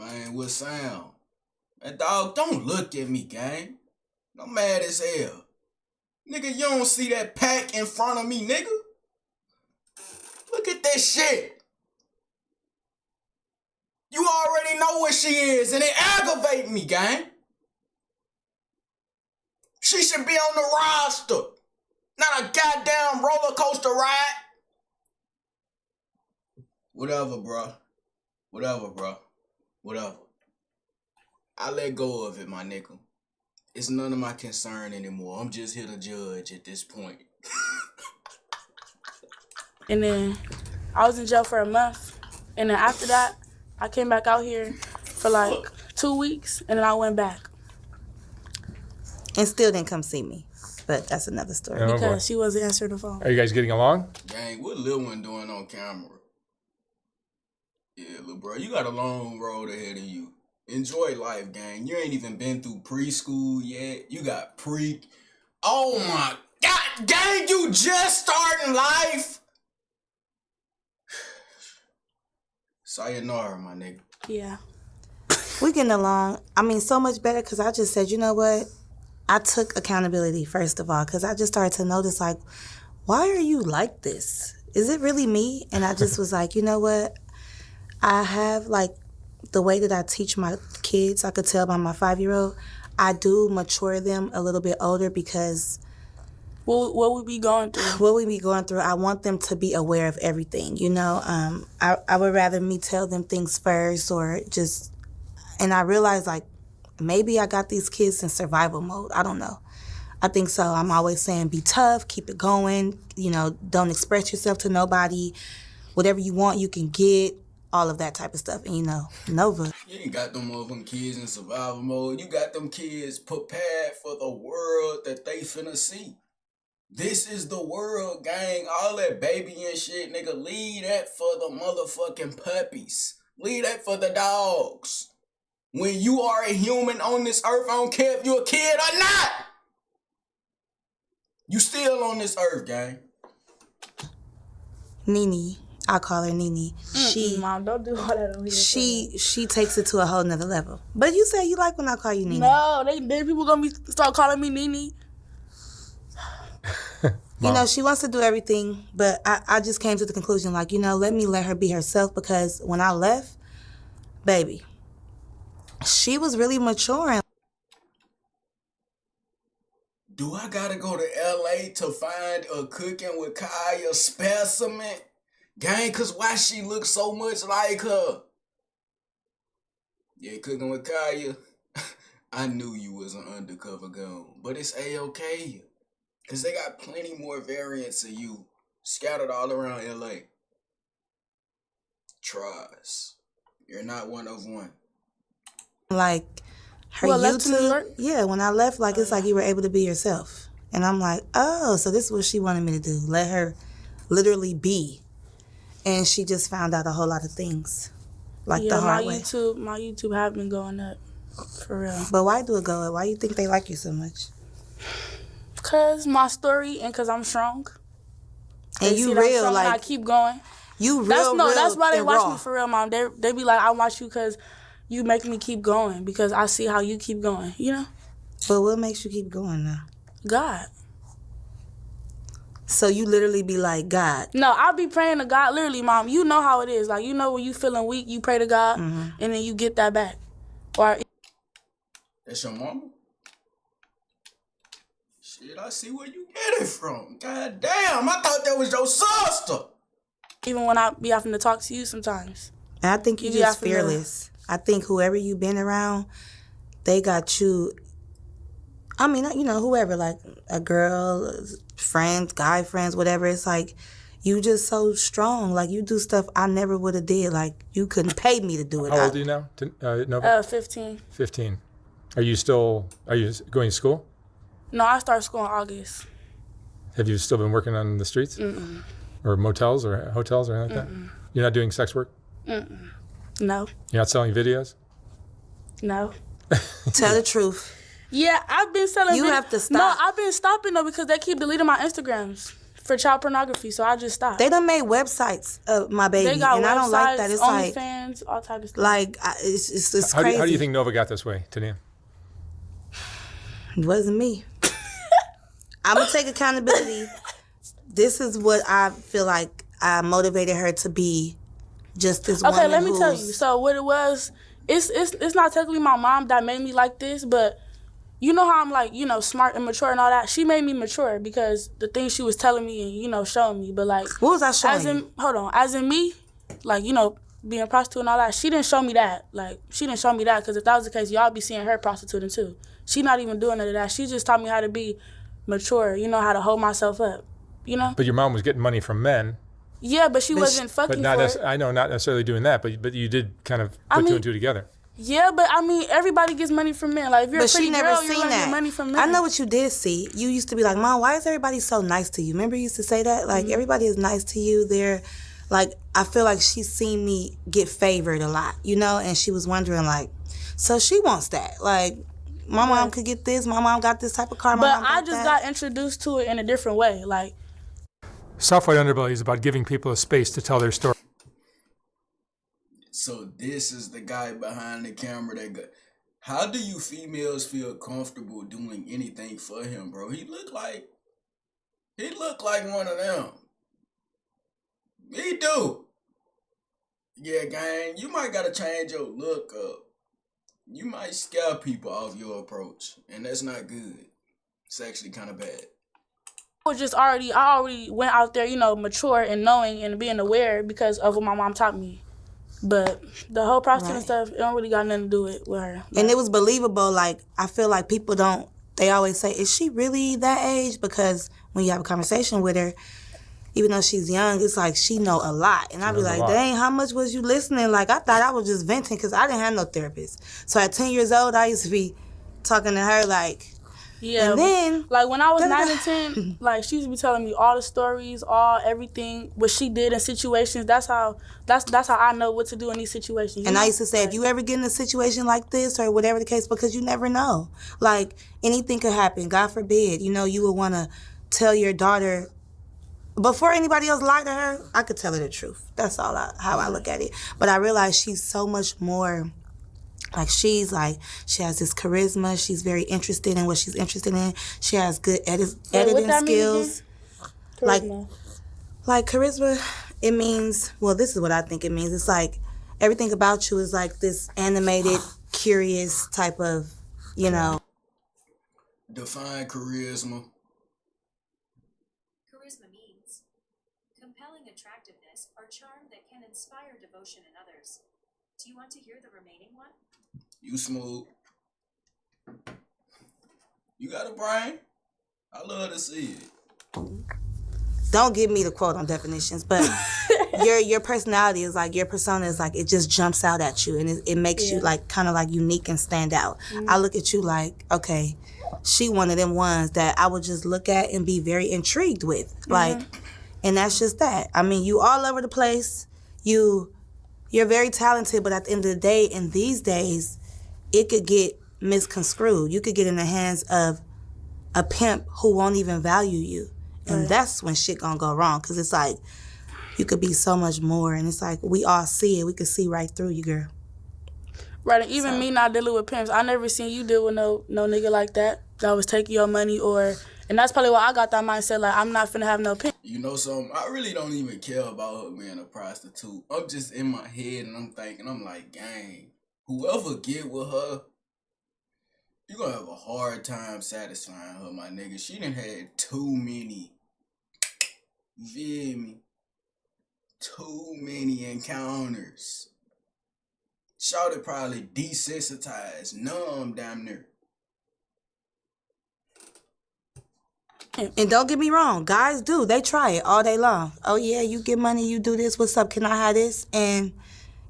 Man, what sound? And dog, don't look at me, gang. I'm mad as hell. Nigga, you don't see that pack in front of me, nigga? Look at that shit. You already know what she is, and it aggravates me, gang. She should be on the roster, not a goddamn roller coaster ride. Whatever, bro. Whatever. I let go of it, my nigga. It's none of my concern anymore. I'm just here to judge at this point. And then I was in jail for a month. And then after that, I came back out here for like 2 weeks, and then I went back. And still didn't come see me. But that's another story. Oh, because she wasn't answering the phone. Are you guys getting along? Gang, what Lil One doing on camera? Yeah, little bro, you got a long road ahead of you. Enjoy life, gang. You ain't even been through preschool yet. You got pre. Oh my God, gang, you just starting life. Sayonara, my nigga. Yeah. We getting along. I mean, so much better because I just said, you know what? I took accountability, first of all, because I just started to notice, like, why are you like this? Is it really me? And I just was like, you know what? I have, like, the way that I teach my kids, I could tell by my 5-year-old, I do mature them a little bit older because... What we be going through? I want them to be aware of everything, you know? I would rather me tell them things first or just... And I realized, like, maybe I got these kids in survival mode. I don't know. I think so. I'm always saying be tough, keep it going, you know, don't express yourself to nobody. Whatever you want, you can get, all of that type of stuff. And, you know, Nova. You ain't got them motherfucking kids in survival mode. You got them kids prepared for the world that they finna see. This is the world, gang. All that baby and shit, nigga, leave that for the motherfucking puppies. Leave that for the dogs. When you are a human on this earth, I don't care if you're a kid or not. You still on this earth, gang. Nene, I call her Nene. Mom, don't do all that over here. She takes it to a whole nother level. But you say you like when I call you Nene. No, they people gonna start calling me Nene. You know, she wants to do everything, but I just came to the conclusion, like, you know, let her be herself, because when I left, baby, she was really maturing. Do I gotta go to LA to find a Cooking with Kaya specimen? Gang, cause why she looks so much like her? Yeah, Cooking with Kaya. I knew you was an undercover goon, but it's A-okay. Cause they got plenty more variants of you scattered all around LA. Trust. You're not one of one. Like, her YouTube, yeah, when I left, like, it's like you were able to be yourself. And I'm like, oh, so this is what she wanted me to do. Let her literally be. And she just found out a whole lot of things, like the hard way. My YouTube have been going up, for real. But why do it go up? Why you think they like you so much? Cause my story and cause I'm strong. And you real, like, I keep going. You real, that's why they watch raw. me, for real, Mom. They be like, I watch you cause you make me keep going, because I see how you keep going, you know? But what makes you keep going now? God. So you literally be like, God. No, I be praying to God, literally, Mom. You know how it is. Like, you know when you feeling weak, you pray to God, and then you get that back. Or that's your mama? Shit, I see where you get it from. God damn, I thought that was your sister. Even when I be having to talk to you sometimes. And I think you just fearless. I think whoever you been around, they got you. I mean, you know, whoever, like a girl, friends, guy friends, whatever. It's like you just so strong. Like, you do stuff I never would have did. Like, you couldn't pay me to do it. How old are you now? Nova? 15. 15. Are you going to school? No, I start school in August. Have you still been working on the streets? Mm-mm. Or motels or hotels or anything like that? You're not doing sex work? Mm-mm. No. You're not selling videos? No. Tell the truth. Yeah, I've been selling You have to stop. No, I've been stopping, though, because they keep deleting my Instagrams. for child pornography, so I just stopped. They done made websites of my baby, They got and websites, I don't like that. It's like OnlyFans, all type of stuff. like it's How crazy. do you think Nova got this way, Tania? It wasn't me. I'm gonna take accountability. This is what I feel like I motivated her to be. Just this woman. Okay, let me tell you. So what it was, it's not technically my mom that made me like this, but you know how I'm like, you know, smart and mature and all that. She made me mature because the things she was telling me and, you know, showing me. But like, what was I showing you? As in me, like, you know, being a prostitute and all that, she didn't show me that. Like, she didn't show me that because if that was the case, y'all be seeing her prostituting too. She not even doing none of that. She just taught me how to be mature, you know, how to hold myself up, you know? But your mom was getting money from men. Yeah, but she wasn't fucking But not for it. I know, not necessarily doing that, but you did kind of put two and two together. Yeah, but I mean, everybody gets money from men. Like, if you're But a pretty she never girl, seen you're gonna that. get money from men. I know what you did see. You used to be like, Mom, why is everybody so nice to you? Remember you used to say that? Like, everybody is nice to you. They're, like, I feel like she's seen me get favored a lot, you know? And she was wondering, like, so she wants that. Like, my mom could get this. My mom got this type of car. But I just got introduced to it in a different way. Like, Soft White Underbelly is about giving people a space to tell their story. So this is the guy behind the camera that got... How do you females feel comfortable doing anything for him, bro? He look like one of them. He do. Yeah, gang, you might gotta change your look up. You might scare people off your approach, and that's not good. It's actually kind of bad. I already went out there, you know, mature and knowing and being aware because of what my mom taught me. But the whole prostitute and stuff, it don't really got nothing to do with her. And it was believable. Like, I feel like people don't, they always say, is she really that age? Because when you have a conversation with her, even though she's young, it's like she know a lot. And I'd be like, dang, how much was you listening? Like, I thought I was just venting because I didn't have no therapist. So at 10 years old, I used to be talking to her like, yeah. And then, like, when I was 9 and 10, like, she used to be telling me all the stories, everything, what she did in situations. That's how I know what to do in these situations. And I used to say, if you ever get in a situation like this or whatever the case, because you never know. Like, anything could happen. God forbid. You know, you would want to tell your daughter, before anybody else lied to her, I could tell her the truth. That's all how I look at it. But I realize she's so much more, like, she has this charisma. She's very interested in what she's interested in. She has good editing skills. Charisma. Like charisma, it means, well, this is what I think it means. It's like everything about you is like this animated, curious type of, you know. Define charisma. Charisma means compelling attractiveness or charm that can inspire devotion in others. Do you want to hear the remaining one? You smooth. You got a brain? I love to see it. Don't give me the quote on definitions, but your personality is like, your persona is like, it just jumps out at you and it makes you like kind of like unique and stand out. I look at you like, okay, she one of them ones that I would just look at and be very intrigued with. Like, and that's just that. I mean, you all over the place. You're very talented, but at the end of the day, in these days, it could get misconstrued. You could get in the hands of a pimp who won't even value you. And that's when shit gonna go wrong. Because it's like, you could be so much more. And it's like, we all see it. We could see right through you, girl. Right, and even me not dealing with pimps, I never seen you deal with no nigga like that was taking your money and that's probably why I got that mindset, like, I'm not finna have no pimp. You know something? I really don't even care about her being a prostitute. I'm just in my head and I'm thinking, I'm like, gang, whoever get with her, you're gonna have a hard time satisfying her, my nigga. She done had too many, you feel me? Too many encounters. Shawty probably desensitized, numb damn near. And don't get me wrong, guys do. They try it all day long. Oh, yeah, you get money, you do this. What's up? Can I have this? And,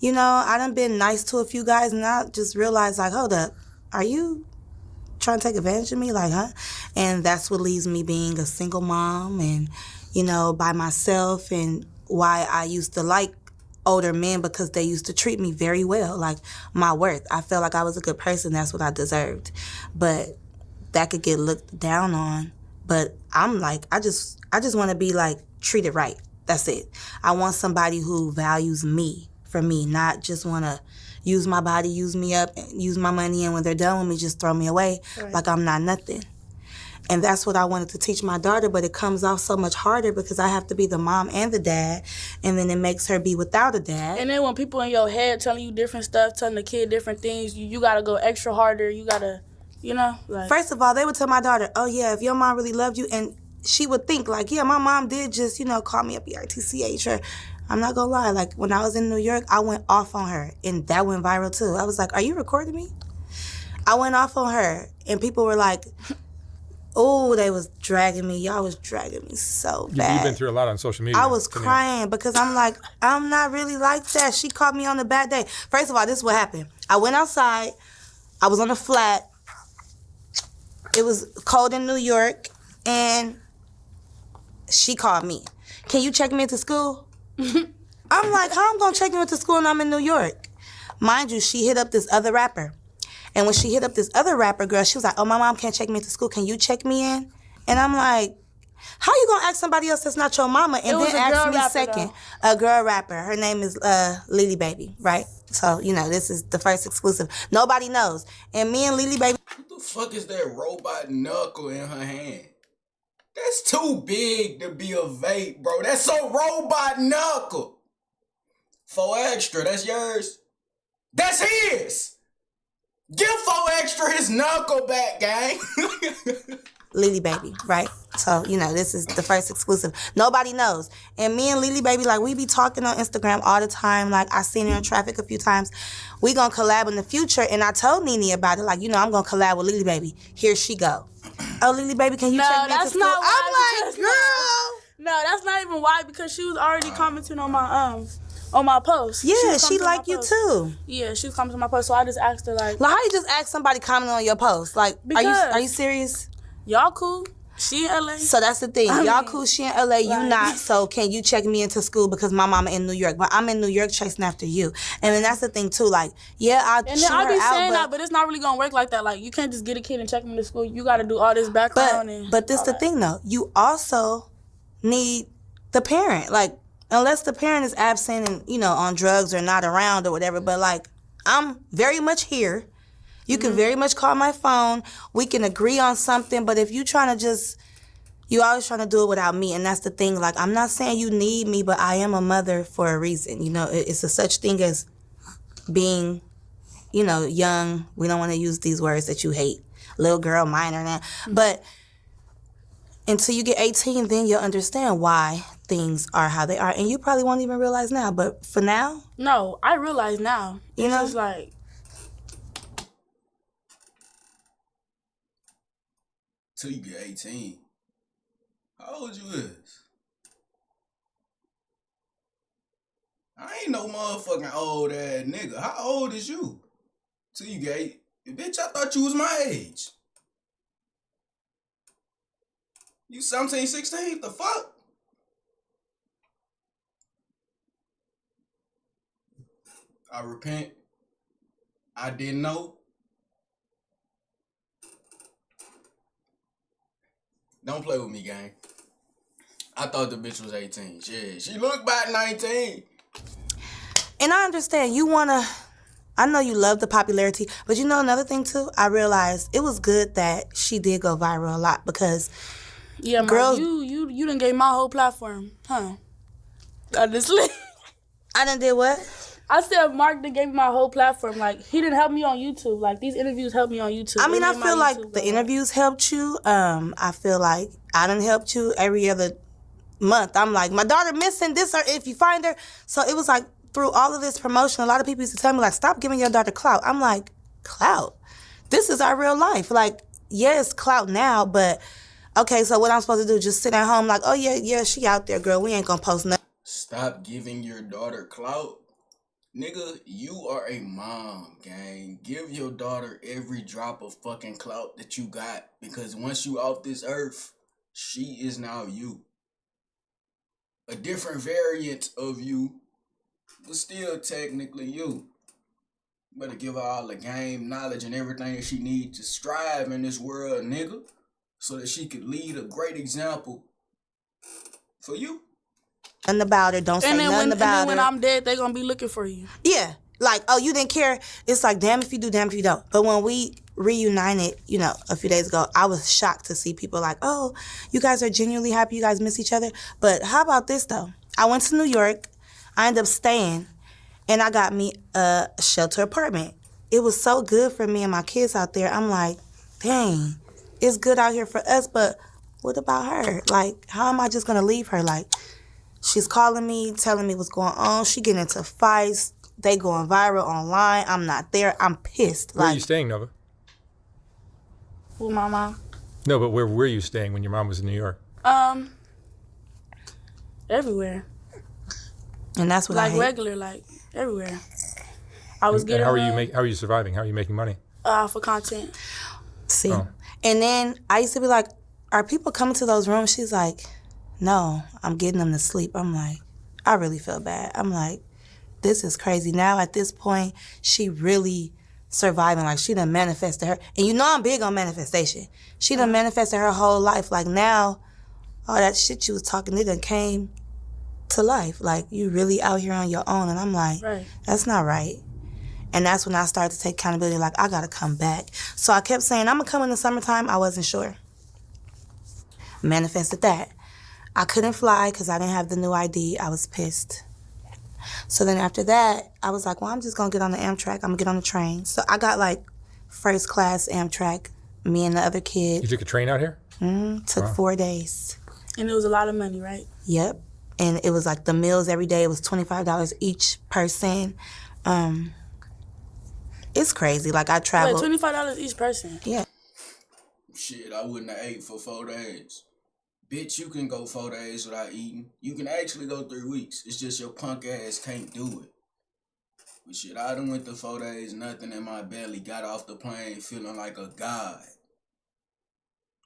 you know, I done been nice to a few guys, and I just realized, like, hold up. Are you trying to take advantage of me? Like, huh? And that's what leaves me being a single mom and, you know, by myself, and why I used to like older men, because they used to treat me very well, like my worth. I felt like I was a good person. That's what I deserved. But that could get looked down on. But I'm like, I just want to be like treated right. That's it. I want somebody who values me for me, not just want to use my body, use me up, use my money, and when they're done with me, just throw me away like I'm not nothing. And that's what I wanted to teach my daughter, but it comes off so much harder because I have to be the mom and the dad, and then it makes her be without a dad. And then when people in your head telling you different stuff, telling the kid different things, you got to go extra harder. You got to, like... First of all, they would tell my daughter, oh, yeah, if your mom really loved you, and she would think, like, yeah, my mom did just, call me a BRTCH, or I'm not going to lie, like, when I was in New York, I went off on her, and that went viral, too. I was like, are you recording me? I went off on her, and people were like... Oh, they was dragging me. Y'all was dragging me so bad. You've been through a lot on social media. I was crying because I'm like, I'm not really like that. She caught me on a bad day. First of all, this is what happened. I went outside. I was on a flat. It was cold in New York, and she called me. Can you check me into school? I'm like, how I'm going to check you into school and I'm in New York? Mind you, she hit up this other rapper. And when she hit up this other rapper girl, she was like, oh, my mom can't check me into school. Can you check me in? And I'm like, how you going to ask somebody else that's not your mama? And then ask me second. A girl rapper. Her name is Lily Baby, right? So, this is the first exclusive. Nobody knows. And me and Lily Baby... What the fuck is that robot knuckle in her hand? That's too big to be a vape, bro. That's a robot knuckle. 4 extra, that's yours. That's his. Give 4 extra his knuckle back, gang. Lily Baby, right? So, this is the first exclusive. Nobody knows. And me and Lily Baby, like, we be talking on Instagram all the time. Like, I seen her in traffic a few times. We gonna collab in the future. And I told Nene about it. Like, I'm gonna collab with Lily Baby. Here she go. Oh, Lily Baby, can you check me into school? Not why, I'm like, girl. No, that's not even why, because she was already commenting on my post. Yeah, she like you too. Yeah, she was commenting on my post, so I just asked her like how you just ask somebody comment on your post? Like, are you serious? Y'all cool? She in LA. So that's the thing. Y'all cool, she in LA, you not. So can you check me into school because my mama in New York? But I'm in New York chasing after you. And then that's the thing too. Like, yeah, I'll and shoot then I be her out, saying that, but it's not really gonna work like that. Like, you can't just get a kid and check him into school. You gotta do all this background. But this the thing though. You also need the parent. Like, unless the parent is absent and, on drugs or not around or whatever. But, like, I'm very much here. You can very much call my phone. We can agree on something. But if you trying to you always trying to do it without me. And that's the thing. Like, I'm not saying you need me, but I am a mother for a reason. It's a such thing as being, young. We don't want to use these words that you hate. Little girl, minor, now. But... until you get 18, then you'll understand why things are how they are. And you probably won't even realize now. But for now... No, I realize now. It's just like... Till you get 18. How old you is? I ain't no motherfucking old ass nigga. How old is you? Till you get 8. Bitch, I thought you was my age. You 17, 16? The fuck? I repent. I didn't know. Don't play with me, gang. I thought the bitch was 18. Shit, she looked about 19. And I understand I know you love the popularity, but another thing too, I realized it was good that she did go viral a lot because... yeah, girls, you done gave my whole platform, huh? Honestly. I done did what? I said Mark done gave me my whole platform. Like, he didn't help me on YouTube. Like, these interviews helped me on YouTube. I mean, I feel like the interviews helped you. I feel like I done helped you every other month. I'm like, my daughter missing this, or if you find her. So it was like, through all of this promotion, a lot of people used to tell me, like, stop giving your daughter clout. I'm like, clout? This is our real life. Like, yeah, it's clout now, but... okay, so what I'm supposed to do? Just sit at home like, oh, yeah, she out there, girl. We ain't gonna post nothing. Stop giving your daughter clout. Nigga, you are a mom, gang. Give your daughter every drop of fucking clout that you got. Because once you off this earth, she is now you. A different variant of you, but still technically you. You better give her all the game, knowledge, and everything that she needs to strive in this world, nigga. so that she could lead a great example for you. Nothing about her. Don't say And then nothing when about when her. I'm dead, they gonna be looking for you. Yeah. Like, oh, you didn't care. It's like, damn if you do, damn if you don't. But when we reunited, you know, a few days ago, I was shocked to see people like, oh, you guys are genuinely happy you guys miss each other. But how about this, though? I went to New York. I ended up staying, and I got me a shelter apartment. It was so good for me and my kids out there. I'm like, dang, it's good out here for us, but what about her? Like, how am I just going to leave her? Like, she's calling me, telling me what's going on. She getting into fights. They going viral online. I'm not there. I'm pissed. Where are Like, you staying, Nova? With my mom. No, but where were you staying when your mom was in New York? Everywhere. and that's what I Like hate. regular, like everywhere. I was And getting how are you surviving? How are you making money? for content. See? Oh. And then I used to be like, are people coming to those rooms? She's like, no, I'm getting them to sleep. I'm like, I really feel bad. I'm like, this is crazy. Now at this point, she really surviving. Like, she done manifested her. And you know I'm big on manifestation. She done manifested her whole life. Like, now, all that shit you was talking, it done came to life. Like, you really out here on your own. And I'm like, Right. that's not right. And that's when I started to take accountability. Like, I got to come back. So I kept saying, I'm going to come in the summertime. I wasn't sure. Manifested that. I couldn't fly because I didn't have the new ID. I was pissed. So then after that, I was like, well, I'm just going to get on the Amtrak. I'm going to get on the train. So I got like first class Amtrak, me and the other You kid. took a train out here? Took 4 days. And it was a lot of money, right? Yep. And it was like the meals every day. It was $25 each person. It's crazy. Like, I Wait, traveled. $25 each person. Yeah. Shit, I wouldn't have ate for 4 days. Bitch, you can go 4 days without eating. You can actually go 3 weeks. It's just your punk ass can't do it. But shit, I done went to 4 days, nothing in my belly. Got off the plane feeling like a god.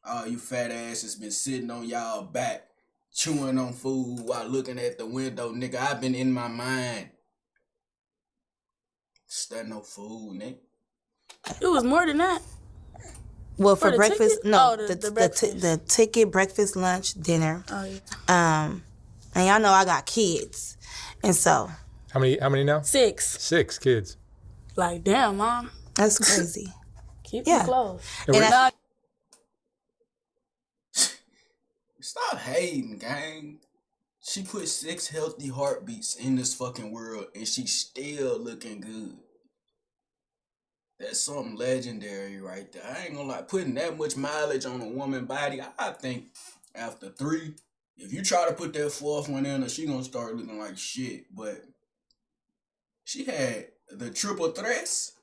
All you fat asses been sitting on y'all back, chewing on food while looking at the window. Nigga, I been in my mind. Studying no food, nigga. It was more than that. Well, For for the breakfast, ticket? no, Oh, the the breakfast. the ticket, breakfast, lunch, dinner. Oh yeah. And y'all know I got kids, and so How many now? 6. 6 kids. Like, damn, mom. that's crazy. Keep Yeah. it close. And And where- Stop hating, gang. She put 6 healthy heartbeats in this fucking world and she's still looking good. That's something legendary right there. I ain't gonna lie, putting that much mileage on a woman's body, I think after 3, if you try to put that 4th one in her, she gonna start looking like shit. But she had the triple threats.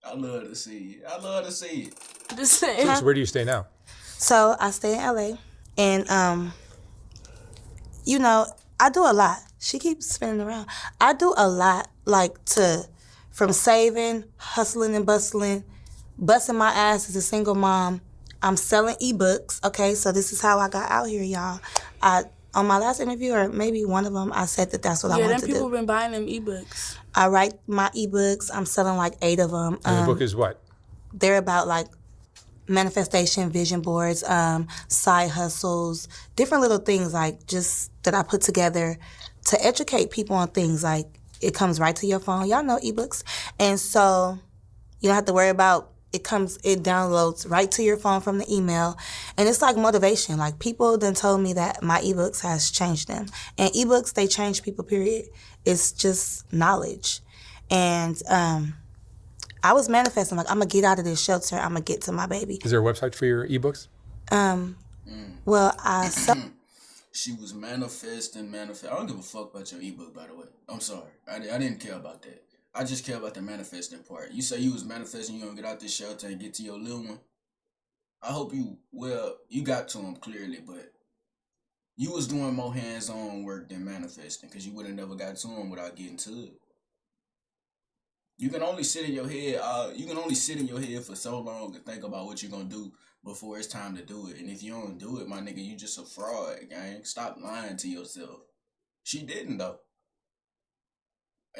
I love to see it. I love to see it. Just saying. So where do you stay now? So I stay in LA, and you know, I do a lot. She keeps spinning around. I do a lot, like from saving, hustling and bustling, busting my ass as a single mom. I'm selling ebooks. Okay, so this is how I got out here, y'all. On my last interview, or maybe one of them, I said that that's what I Yeah, wanted them to people do. been buying them ebooks. I write my ebooks. I'm selling like 8 of them. And the book is what? They're about like manifestation, vision boards, side hustles, different little things like just that I put together to educate people on things. Like, it comes right to your phone. Y'all know ebooks. And so you don't have to worry about it downloads right to your phone from the email. And it's like motivation. Like, people then told me that my ebooks has changed them. And ebooks, they change people, period. It's just knowledge. And I was manifesting, like, I'm going to get out of this shelter. I'm going to get to my baby. Is there a website for your ebooks? Well, I She was manifesting. I don't give a fuck about your ebook, by the way. I'm sorry. I didn't care about that. I just care about the manifesting part. You say you was manifesting, you gonna get out this shelter and get to your little one. I hope you got to him clearly, but you was doing more hands-on work than manifesting because you would have never got to him without getting to it. You can only sit in your head. You can only sit in your head for so long and think about what you're gonna do before it's time to do it. And if you don't do it, my nigga, you just a fraud, gang. Stop lying to yourself. She didn't though.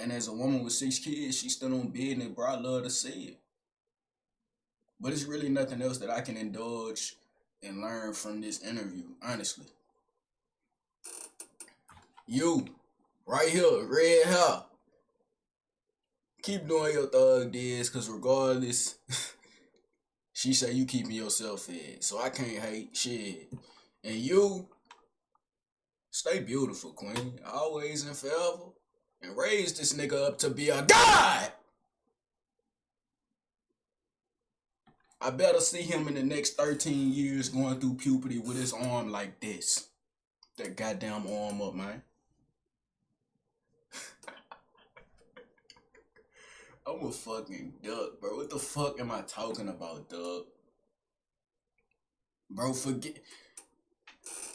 And as a woman with 6 kids, she stood on business, bro. I love to see it. But it's really nothing else that I can indulge and learn from this interview, honestly. You, right here, red hair. Keep doing your thug diss, cause regardless, she say you keeping yourself fed. So I can't hate shit. And you, stay beautiful, queen. Always and forever. And raise this nigga up to be a god! I better see him in the next 13 years going through puberty with his arm like this. That goddamn arm up, man. I'm a fucking duck, bro. What the fuck am I talking about, duck? Bro, forget.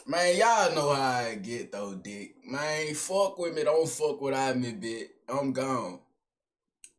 Man, y'all know how I get though, dick. Man, fuck with me, don't fuck without me, bitch. I'm gone.